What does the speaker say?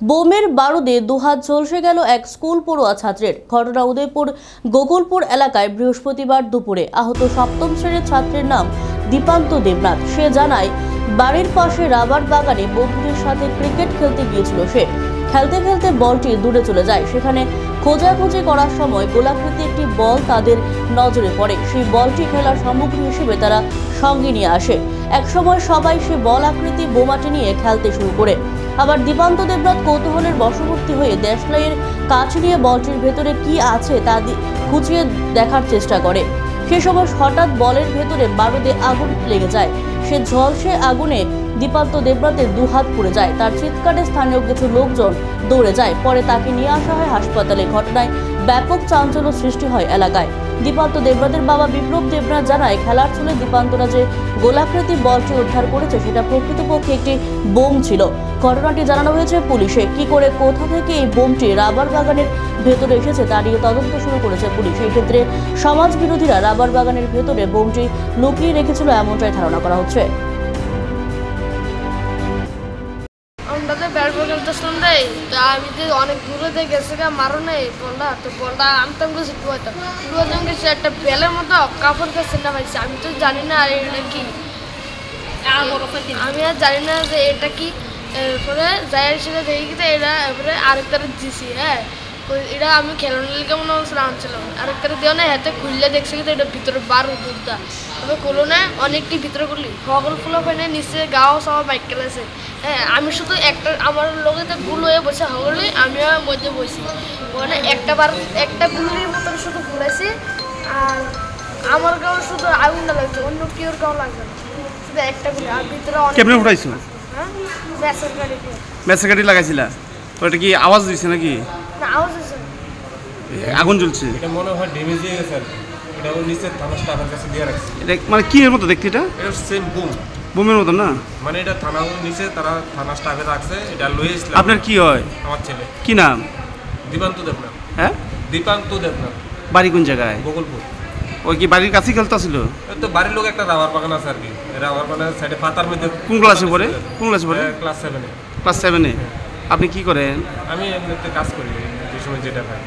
বোমের বারুদে দুহাত ঝলসে গেল এক স্কুল পড়ুয়া ছাত্রের। ঘটনা উদয়পুর গোকুলপুর এলাকায় বৃহস্পতিবার দুপুরে। আহত সপ্তম শ্রেণীর ছাত্রের নাম দীপান্ত দেবনাথ। সে জানায়, বাড়ির পাশে রাবার বাগানে বন্ধুদের সাথে ক্রিকেট খেলতে গিয়েছিল সে। খেলতে খেলতে বলটি দূরে চলে যায়। সেখানে খোঁজাখুঁজি করার সময় গোলাকৃতি একটি বল তাদের নজরে পড়ে। সেই বলটি খেলার সামগ্রী হিসেবে তারা সঙ্গে নিয়ে আসে। একসময় সবাই সে বল আকৃতি বোমাটি নিয়ে খেলতে শুরু করে। আবার দীপান্ত দেবনাথ কৌতূহলের বশবর্তী হয়ে দেশলাইয়ের কাছ নিয়ে বলটির ভেতরে কি আছে তা খুঁজিয়ে দেখার চেষ্টা করে। সে সময় হঠাৎ বলের ভেতরে বারুদে আগুন লেগে যায়। সে ঝলসে আগুনে দীপান্ত দেবনাথের দুহাত পুড়ে যায়। তার চিৎকারে স্থানীয় কিছু লোকজন দৌড়ে যায়। পরে তাকে নিয়ে আসা হয় হাসপাতালে। ঘটনায় ব্যাপক চাঞ্চল্য সৃষ্টি হয় এলাকায়। দীপান্ত দেবনাথের বাবা বিপ্লব দেবনাথ জানায়, খেলার ছলে দীপান্তরা যে গোলাকৃতি বলটি উদ্ধার করেছে সেটা প্রকৃতপক্ষে একটি বোম ছিল। ঘটনাটি জানানো হয়েছে পুলিশে। কি করে কোথা থেকে এই বোমটি রাবার বাগানের ভেতরে এসেছে তা নিয়ে তদন্ত শুরু করেছে পুলিশ। এই ক্ষেত্রে সমাজ বিরোধীরা রাবার বাগানের ভেতরে বোমটি লুকিয়ে রেখেছিল এমনটাই ধারণা করা হচ্ছে। আমি তো অনেক দূরে দিয়ে গেছে মারো নেই বলটা, তো বলটা আনতাম গেছি ডুয়াতাম গেছে একটা বেলের মতো কাপড় গেছে না পাইছি। আমি তো জানি না আর এটা কি, আমি আর জানি না যে এটা কি। এরপরে যাই সেটা দেখি কিন্তু এটা এরপরে আরেকটা দিছি। হ্যাঁ, এটা আমি খেলানোর লিগে মনে হচ্ছিল আনছিলাম। আরেকটা দেওয়া না হাতে খুললে দেখছি কিন্তু এটা ভিতরে বারো দুধটা। তবে খুলো না অনেকটি ভিতরে করলি সকল ফুলো ফেনে নিচে গাও সব বাইক খেলেছে। হ্যাঁ, আমি শুধু একটা আমার লোকেতে গুলো হয়ে বসে হগলি আমিও মধ্যে বসি। মানে একটা গুলির মতন শুধু ঘুরেছি। আর আমার গাও শুধু আগুনটা লাগছে, অন্য কেউর গাও লাগবে না, শুধু একটা গুলি। আর ভিতরে কেমনে উঠাইছো? হ্যাঁ, ব্যাসের গাড়ি দিয়ে। ব্যাসের গাড়ি লাগাইছিলা? তো এটা কি আওয়াজ দিছে নাকি? না, আওয়াজ হয়েছে। আগুন জ্বলছে? এটা মনে হয় ড্যামেজ হয়ে গেছে আর কি। এটা ওই নিচে থানা স্টাফের কাছে দিয়ে রাখছে। এটা মানে কি এর মতো দেখতে? এটা সেম বুম, বোমের মতো না? মানে এটা থানার নিচে তারা থানা স্টাফে রাখছে। এটা লয়ে এসেছিলাম। আপনার কি হয়? আমার ছেলে। কি নাম? দীপান্ত দেবনাথ। হ্যাঁ, দীপান্ত দেবনাথ। বাড়ি কোন জায়গায়? গোকুলপুর। ওই কি বাড়ির কাছেই খেলতেছিল? ওই তো বাড়ির লোক একটা রাবার বাগান আছে আর কি। রাবার বাগানের সাইডে পাতার মধ্যে। কোন ক্লাসে পড়ে? কোন ক্লাসে পড়ে? ক্লাস 7-এ। ক্লাস 7-এ। আপনি কি করেন? আমি এমনিতে কাজ করি যে সময় যেটা পাই।